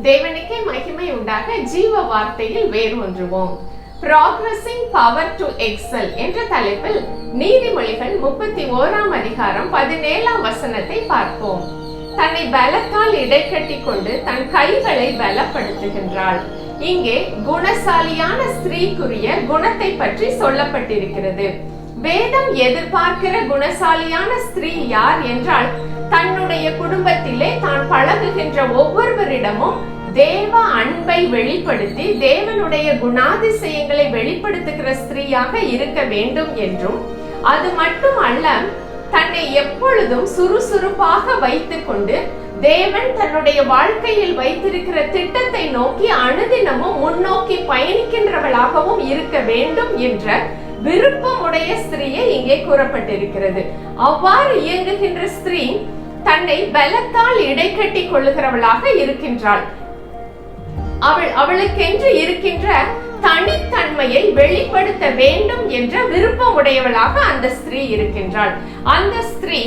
தேவனுக்கே மகிமை உண்டாக. ஜீவ வார்த்தையில் வேரூன்றுவோம். ப்ராக்ரஸிங் பவர் டு எக்ஸல் என்ற தலைப்பில் நீதிமொழிகள் 31ஆம் அதிகாரம் 17ஆம் வசனத்தை பார்ப்போம். தன்னை பலத்தால் இடைக்கட்டி கொண்டு தன் கைகளை பலப்படுத்துகின்றாள். இங்கே குணசாலியான ஸ்திரீக்குரிய குணத்தை பற்றி சொல்லப்பட்டிருக்கிறது. வேதம் எதிர்பார்க்கிற குணசாலியான ஸ்திரீ யார் என்றால், தன்னுடைய குடும்பத்திலே தான் பழகுகின்ற ஒவ்வொருவரிடமும் தேவ அன்பை வெளிப்படுத்தி தேவனுடைய குணாதிசயங்களை வெளிப்படுத்துகிற ஸ்திரீயாக இருக்க வேண்டும் என்றும், அது மட்டும் அல்ல, தன்னை எப்பொழுதும் சுறுசுறுப்பாக வைத்துக் கொண்டு தேவன் தன்னுடைய வாழ்க்கையில் வைத்திருக்கிற திட்டத்தை நோக்கி அனுதினமும் முன்னோக்கி பயணிக்கின்றவளாகவும் இருக்க வேண்டும் என்ற விருப்பமுடைய ஸ்திரீயை இங்கே கூறப்பட்டிருக்கிறது. அவ்வாறு இயங்குகின்ற ஸ்திரீ தன்னை பலத்தால் இடைக்கட்டி கொள்ளுகிறவளாக இருக்கின்றாள். அவளுக்கென்று இருக்கின்ற தனித்தன்மையை வெளிப்படுத்த வேண்டும் என்ற விருப்பமுடையவளாக அந்த ஸ்திரீ இருக்கின்றாள். அந்த ஸ்திரீ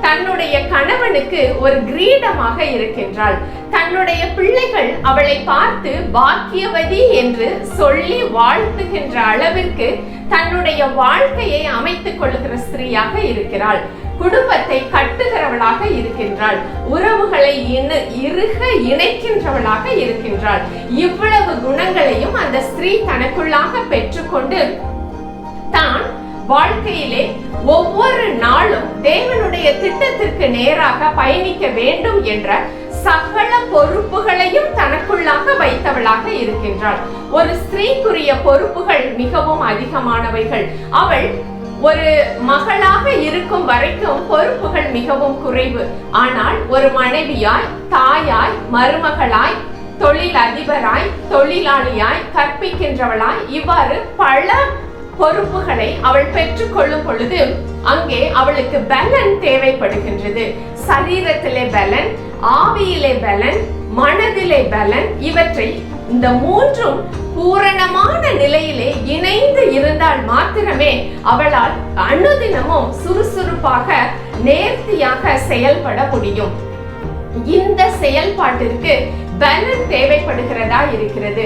தன்னுடைய கணவனுக்கு ஒரு கிரீடமாக இருக்கின்றாள். தன்னுடைய பிள்ளைகள் அவளை பார்த்து பாக்கியவதி என்று சொல்லி வாழ்த்துகின்ற அளவிற்கு தன்னுடைய வாழ்க்கையை அமைத்துக் கொள்ளுகிற ஸ்திரீயாக இருக்கிறாள். குடும்பத்தை கட்டுகிறவளாக இருக்கின்றாள். உறவுகளை இறுக இணைக்கின்றவளாக இருக்கின்றாள். இவ்வளவு குணங்களையும் அந்த ஸ்திரீ தனக்குள்ளாக பெற்றுக்கொண்டு தான் வாழ்க்கையிலே ஒவ்வொரு நாளும் தேவனுடைய திட்டத்திற்கு நேராக பயணிக்க வேண்டும் என்ற சகல பொறுப்புகளையும் தனக்குள்ளாக வைத்தவளாக இருக்கின்றாள். ஒரு ஸ்திரீக்குரிய பொறுப்புகள் மிகவும் அதிகமானவைகள். அவள் ஒரு மகளாக இருக்கும் வரைக்கும் பொறுப்புகள் மிகவும் குறைவு. ஆனால் ஒரு மனைவியாய், தாயாய், மருமகளாய், தொழில் அதிபராய், தொழிலாளியாய், கற்பிக்கின்றவளாய், இவ்வாறு பல பொறுப்புகளை அவள் பெற்றுக் கொள்ளும் பொழுது அங்கே அவளுக்கு பலன் தேவைப்படுகின்றது. சரீரத்திலே பலன், ஆவியிலே பலன், மனதிலே பலன், இவற்றை இந்த மூன்றும் பூரணமான நிலையிலே இணைந்து இருந்தால் மாத்திரமே அவளால் அனுதினமும் சுறுசுறுப்பாக நேர்த்தியாக செயல்பட முடியும். இந்த செயல்பாட்டிற்கு பலன் தேவைப்படுகிறதா இருக்கிறது.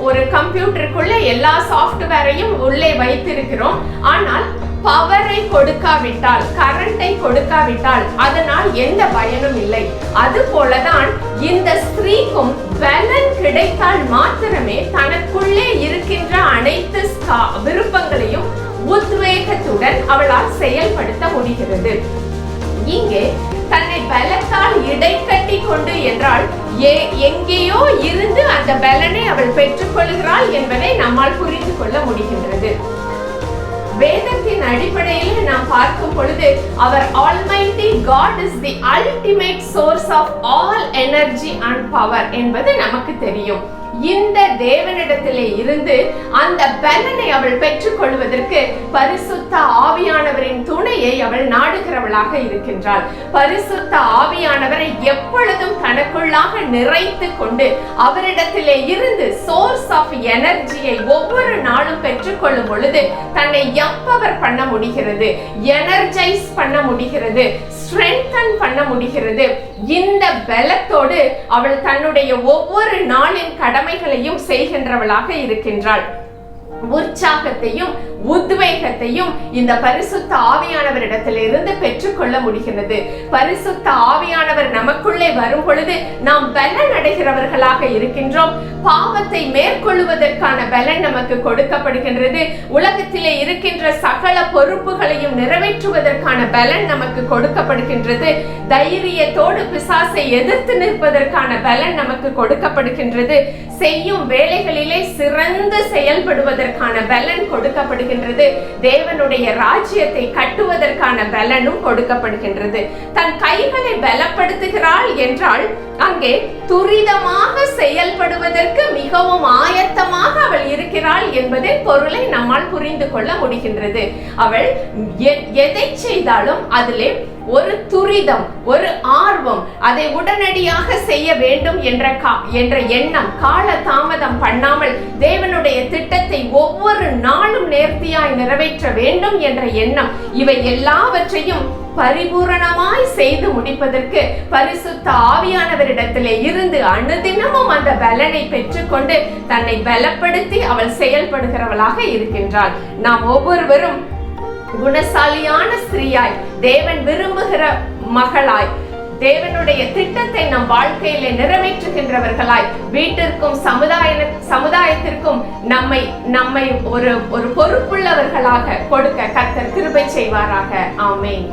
ஒரு கம்ப்யூட்டருக்குள்ள எல்லா சாஃப்ட்வேரையும் உள்ளே வைத்திருக்கிறோம். ஆனால் பவரை கொடுக்காவிட்டால், கரண்டை கொடுக்காவிட்டால் அதனால் எந்த பயனும் இல்லை. அது போலதான் இந்த ஸ்திரீக்கும் பலன் கிடைத்தால் மாத்திரமே தனக்குள்ளே இருக்கின்ற அனைத்து விருப்பங்களையும் உத்வேகத்துடன் அவளால் செயல்படுத்த முடிகிறது. இங்கே தன்னை பலத்தால் இடைக்கட்டி கொண்டு என்றால் எங்கேயோ இருந்து அந்த பலனை அவள் பெற்றுக் கொள்கிறாள் என்பதை நம்மால் புரிந்து கொள்ள முடிகின்றது. வேதத்தின் அடிப்படையில் நாம் பார்க்கும் பொழுது அவர் Almighty God is the ultimate source of all energy and power என்பது நமக்கு தெரியும். இந்த தேவனிடத்திலே இருந்து அந்த பலனை அவள் பெற்றுக் கொள்வதற்கு பரிசுத்த ஆவியானவரின் துணையை அவள் நாடுகிறவளாக இருக்கின்றாள். பரிசுத்த ஆவியானவரை எப்பொழுதும் தனக்குள்ளாக நிறைத்து கொண்டு அவரிடத்திலே இருந்து சோர்ஸ் ஆஃப் எனர்ஜியை ஒவ்வொரு நாளும் பெற்றுக் கொள்ளும் பொழுது தன்னை எம்பவர் பண்ண முடிகிறது, எனர்ஜைஸ் பண்ண முடிகிறது, ஸ்ட்ரெங்தன் பண்ண முடிகிறது. இந்த பலத்தோடு அவள் தன்னுடைய ஒவ்வொரு நாளின் கடமைகளையும் செய்கின்றவளாக இருக்கின்றாள். உற்சாகத்தையும் உத்வேகத்தையும் இந்த பரிசுத்த ஆவியானவரிடத்திலிருந்து பெற்றுக்கொள்ள முடிகிறது. பரிசுத்த ஆவியானவர் நமக்குள்ளே வரும் பொழுது நாம் பலன் அடைகிறவர்களாக இருக்கின்றோம். பாவத்தை மேற்கொள்வதற்கான பலன் நமக்கு கொடுக்கப்படுகின்றது. உலகத்திலே இருக்கின்ற சகல பொறுப்புகளையும் நிறைவேற்றுவதற்கான பலன் நமக்கு கொடுக்கப்படுகின்றது. தைரியத்தோடு பிசாசை எதிர்த்து நிற்பதற்கான பலன் நமக்கு கொடுக்கப்படுகின்றது. செய்யும் வேலைகளிலே சிறந்து செயல்படுவதற்கான பலன் கொடுக்கப்படுகின்றது. தேவனுடைய ராஜ்யத்தை கட்டுவதற்கான பலனும் கொடுக்கப்படுகின்றது. தன் கைகளை பலப்படுத்துகிறாள் என்றால் அங்கே துரிதமாக செயல்படுவதற்கு மிகவும் ஆயத்தமாக அவள் இருக்கிறாள் என்பதின் பொருளை நம்மால் புரிந்து கொள்ள முடிகின்றது. அவள் எதை செய்தாலும் அதிலே ஒரு துரிதம், ஒரு ஆர்வம், அதை உடனடியாக செய்ய வேண்டும் என்ற எண்ணம், கால தாமதம் பண்ணாமல் தேவனுடைய திட்டத்தை ஒவ்வொரு நாளும் நேர்த்தி திருப்தியாய் நிறைவேற்ற வேண்டும் என்ற எண்ணம், இவை எல்லாவற்றையும் பரிபூரணமாய் செய்து முடிப்பதற்கு பரிசுத்த ஆவியானவரிடத்திலே இருந்து அனுதினமும் அந்த பலனை பெற்றுக்கொண்டு தன்னை பலப்படுத்தி அவள் செயல்படுகிறவளாக இருக்கின்றாள். நாம் ஒவ்வொருவரும் குணசாலியான ஸ்திரீயாய், தேவன் விரும்புகிற மகளாய், தேவனுடைய திட்டத்தை நம் வாழ்க்கையில நிறைவேற்றுகின்றவர்களாய், வீட்டிற்கும் சமுதாயத்திற்கும் நம்மை ஒரு பொறுப்புள்ளவர்களாக கொடுக்க கர்த்தர் கிருபை செய்வாராக. ஆமென்.